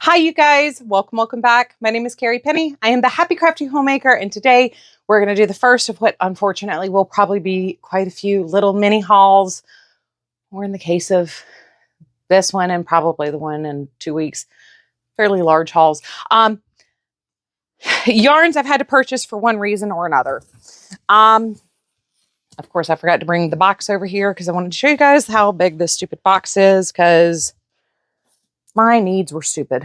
Hi, you guys. Welcome back. My name is Carrie Penny. I am the Happy Crafty Homemaker, and today we're going to do the first of what unfortunately will probably be quite a few little mini hauls, or in the case of this one and probably the one in 2 weeks, fairly large hauls. Yarns I've had to purchase for one reason or another. Of course, I forgot to bring the box over here because I wanted to show you guys how big this stupid box is because my needs were stupid.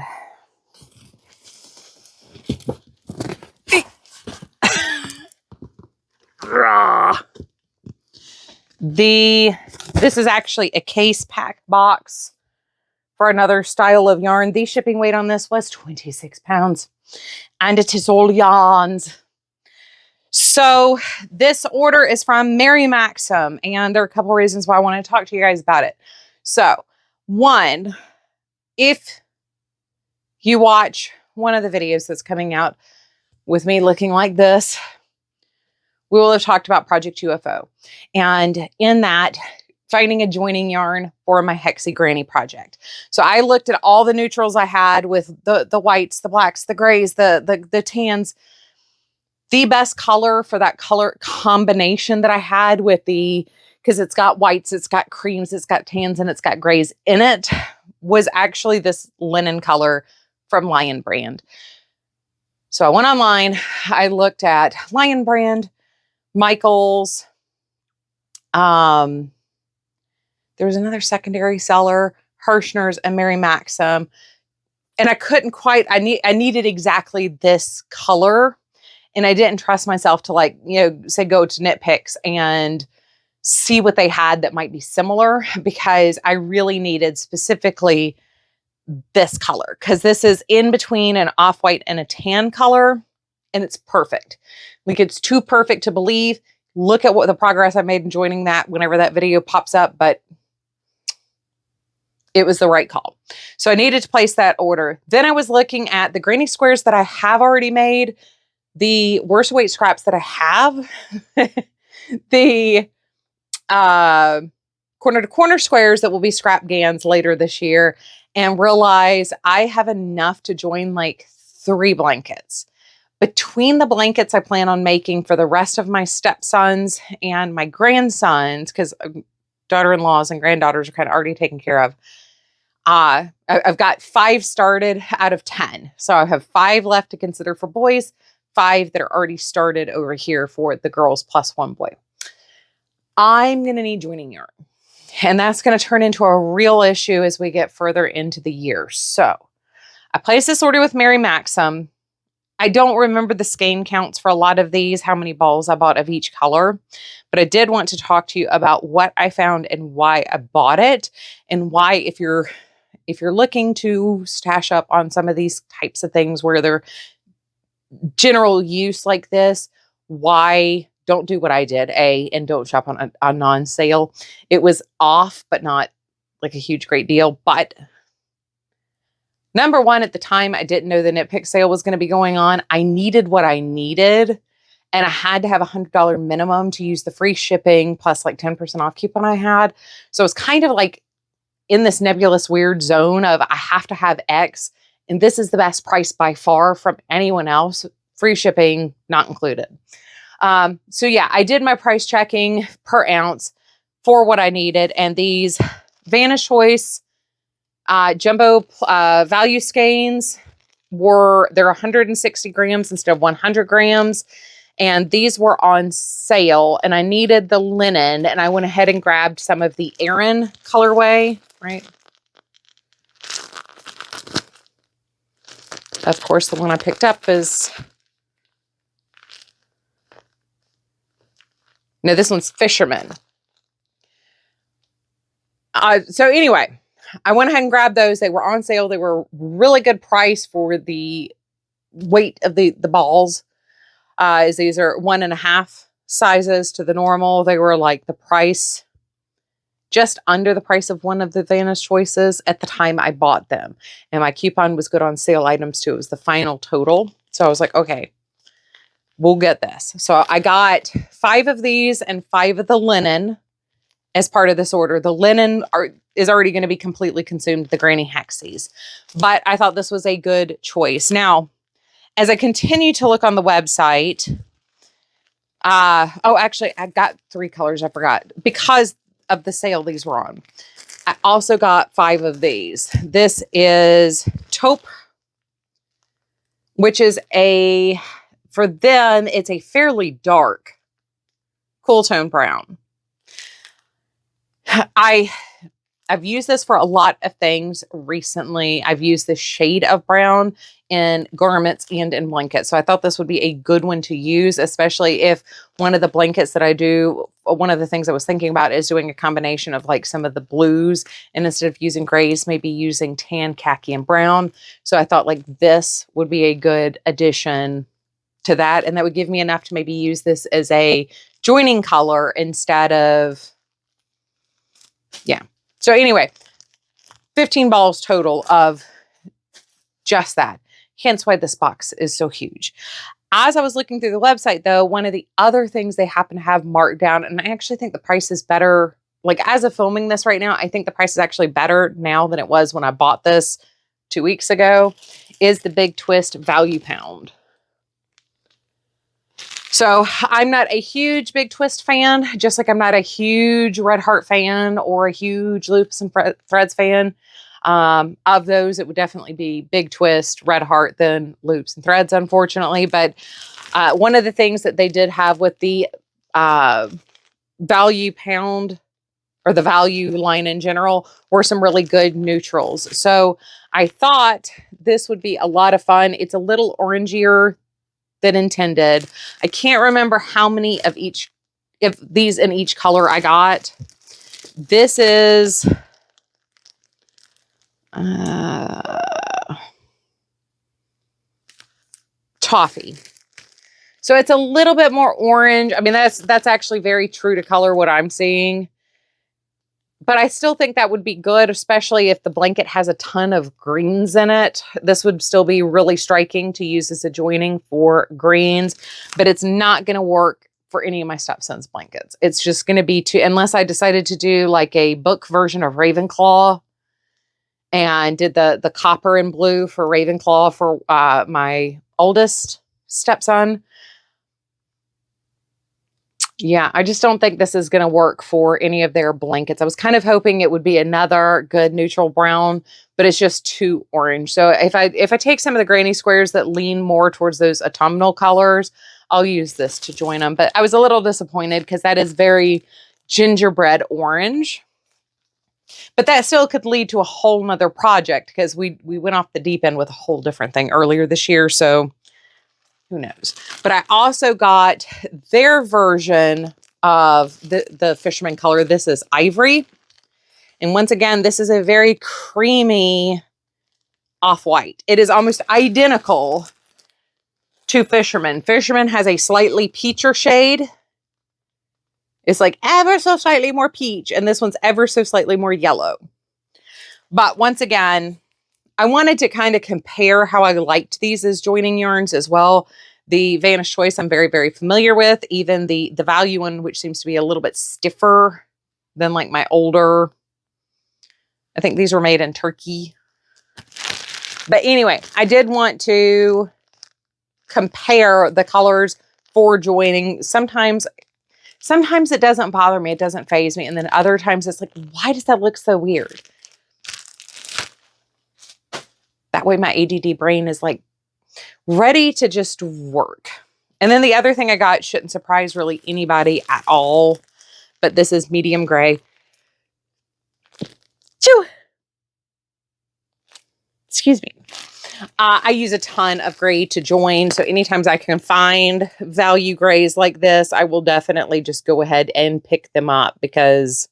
This is actually a case pack box for another style of yarn. The shipping weight on this was 26 pounds, and it is all yarns. So this order is from Maxim, and there are a couple of reasons why I want to talk to you guys about it. So one, if you watch one of the videos that's coming out with me looking like this, we will have talked about Project UFO. And in that, finding a joining yarn for my Hexy Granny project. So I looked at all the neutrals I had with the whites, the blacks, the grays, the tans. The best color for that color combination that I had with because it's got whites, it's got creams, it's got tans, and it's got grays in it, was actually this linen color from Lion Brand. So I went online, I looked at Lion Brand, Michael's. There was another secondary seller, Hirschner's, and Maxim. And I couldn't quite, I needed exactly this color. And I didn't trust myself to say go to Nitpicks and see what they had that might be similar, because I really needed specifically this color, because this is in between an off-white and a tan color, and it's perfect. Like, it's too perfect to believe. Look at what the progress I made in joining that whenever that video pops up, but it was the right call. So I needed to place that order. Then I was looking at the granny squares that I have already made, the worst weight scraps that I have, the corner to corner squares that will be scrap GANs later this year, and realize I have enough to join like 3 blankets. Between the blankets I plan on making for the rest of my stepsons and my grandsons, because daughter-in-laws and granddaughters are kind of already taken care of. I've got 5 started out of 10. So I have 5 left to consider for boys, 5 that are already started over here for the girls plus 1 boy. I'm going to need joining yarn. And that's going to turn into a real issue as we get further into the year. So I placed this order with Maxim. I don't remember the skein counts for a lot of these, how many balls I bought of each color, but I did want to talk to you about what I found and why I bought it, and why, if you're looking to stash up on some of these types of things where they're general use like this, why don't do what I did, and don't shop on a non-sale. It was off, but not like a huge great deal. But number one, at the time, I didn't know the Nitpick sale was going to be going on. I needed what I needed, and I had to have $100 minimum to use the free shipping plus like 10% off coupon I had. So it's kind of like in this nebulous weird zone of I have to have X, and this is the best price by far from anyone else, free shipping not included. So yeah, I did my price checking per ounce for what I needed, and these Vantage Choice jumbo value skeins they're 160 grams instead of 100 grams. And these were on sale, and I needed the linen, and I went ahead and grabbed some of the Aran colorway, right? Of course, the one I picked up is, no, this one's Fisherman. So anyway, I went ahead and grabbed those. They were on sale. They were really good price for the weight of the balls. As these are 1.5 sizes to the normal. They were like the price, just under the price of one of the Vantage Choices at the time I bought them. And my coupon was good on sale items too. It was the final total. So I was like, okay, we'll get this. So I got 5 of these and 5 of the linen. as part of this order. The linen is already going to be completely consumed, the granny haxies. But I thought this was a good choice. Now, as I continue to look on the website, oh, actually, I got 3 colors. I forgot. Because of the sale these were on. I also got 5 of these. This is taupe, which is for them, it's a fairly dark, cool tone brown. I've used this for a lot of things recently. I've used this shade of brown in garments and in blankets. So I thought this would be a good one to use, especially if one of the blankets that I do, one of the things I was thinking about is doing a combination of like some of the blues, and instead of using grays, maybe using tan, khaki, and brown. So I thought like this would be a good addition to that. And that would give me enough to maybe use this as a joining color instead of, yeah. So anyway, 15 balls total of just that. Hence why this box is so huge. As I was looking through the website though, one of the other things they happen to have marked down, and I actually think the price is better, like as of filming this right now, I think the price is actually better now than it was when I bought this 2 weeks ago, is the Big Twist Value Pound. So I'm not a huge Big Twist fan, just like I'm not a huge Red Heart fan or a huge Loops and Threads fan. Of those, it would definitely be Big Twist, Red Heart, then Loops and Threads, unfortunately. But one of the things that they did have with the Value Pound, or the value line in general, were some really good neutrals. So I thought this would be a lot of fun. It's a little orangier than intended. I can't remember how many of each, if these in each color I got. This is toffee. So it's a little bit more orange. I mean, that's actually very true to color what I'm seeing. But I still think that would be good, especially if the blanket has a ton of greens in it. This would still be really striking to use as a joining for greens, but it's not going to work for any of my stepson's blankets. It's just going to be too, unless I decided to do like a book version of Ravenclaw and did the copper and blue for Ravenclaw for my oldest stepson. Yeah, I just don't think this is going to work for any of their blankets. I was kind of hoping it would be another good neutral brown, but it's just too orange. So if I take some of the granny squares that lean more towards those autumnal colors, I'll use this to join them. But I was a little disappointed because that is very gingerbread orange. But that still could lead to a whole nother project because we went off the deep end with a whole different thing earlier this year. So who knows? But I also got their version of the fisherman color. This is ivory. And once again, this is a very creamy off-white. It is almost identical to fisherman. Fisherman has a slightly peacher shade. It's like ever so slightly more peach. And this one's ever so slightly more yellow. But once again, I wanted to kind of compare how I liked these as joining yarns as well. The Vanish Choice I'm very, very familiar with. Even the Value one, which seems to be a little bit stiffer than like my older. I think these were made in Turkey. But anyway, I did want to compare the colors for joining. Sometimes it doesn't bother me. It doesn't faze me. And then other times it's like, why does that look so weird? That way my ADD brain is like ready to just work. And then the other thing I got shouldn't surprise really anybody at all, but this is medium gray. Choo! Excuse me. I use a ton of gray to join, so anytime I can find value grays like this, I will definitely just go ahead and pick them up because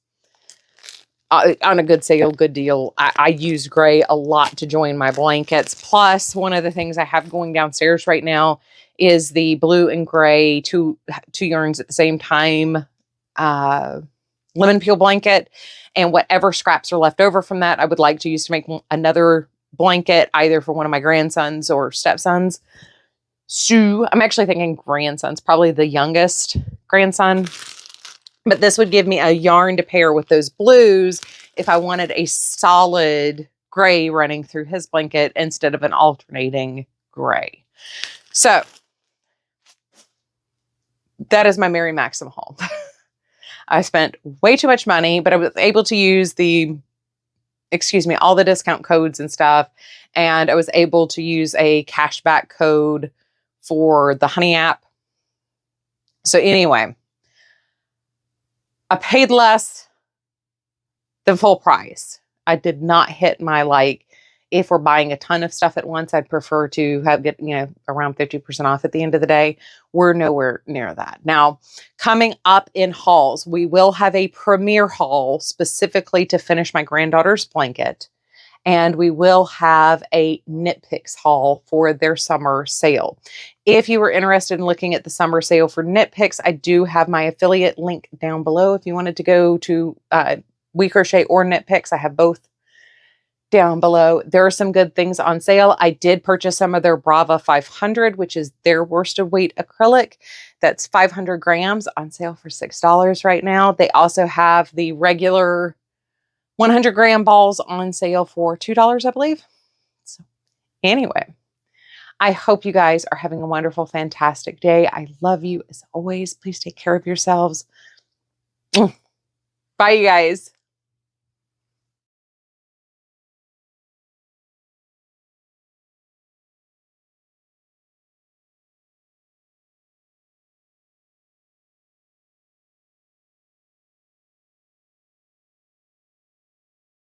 on a good sale, good deal, I use gray a lot to join my blankets. Plus, one of the things I have going downstairs right now is the blue and gray, two yarns at the same time, lemon peel blanket. And whatever scraps are left over from that, I would like to use to make another blanket, either for one of my grandsons or stepsons. So I'm actually thinking grandsons, probably the youngest grandson. But this would give me a yarn to pair with those blues if I wanted a solid gray running through his blanket instead of an alternating gray. So that is my Mary Maxim haul. I spent way too much money, but I was able to use all the discount codes and stuff. And I was able to use a cashback code for the Honey app. So anyway, I paid less than full price. I did not hit my, if we're buying a ton of stuff at once, I'd prefer to get around 50% off at the end of the day. We're nowhere near that. Now, coming up in hauls, we will have a premiere haul specifically to finish my granddaughter's blanket. And we will have a Knit Picks haul for their summer sale. If you were interested in looking at the summer sale for Knit Picks, I do have my affiliate link down below. If you wanted to go to We Crochet or Knit Picks, I have both down below. There are some good things on sale. I did purchase some of their Brava 500, which is their worsted weight acrylic. That's 500 grams on sale for $6 right now. They also have the regular 100 gram balls on sale for $2, I believe. So anyway, I hope you guys are having a wonderful, fantastic day. I love you as always. Please take care of yourselves. Bye, you guys.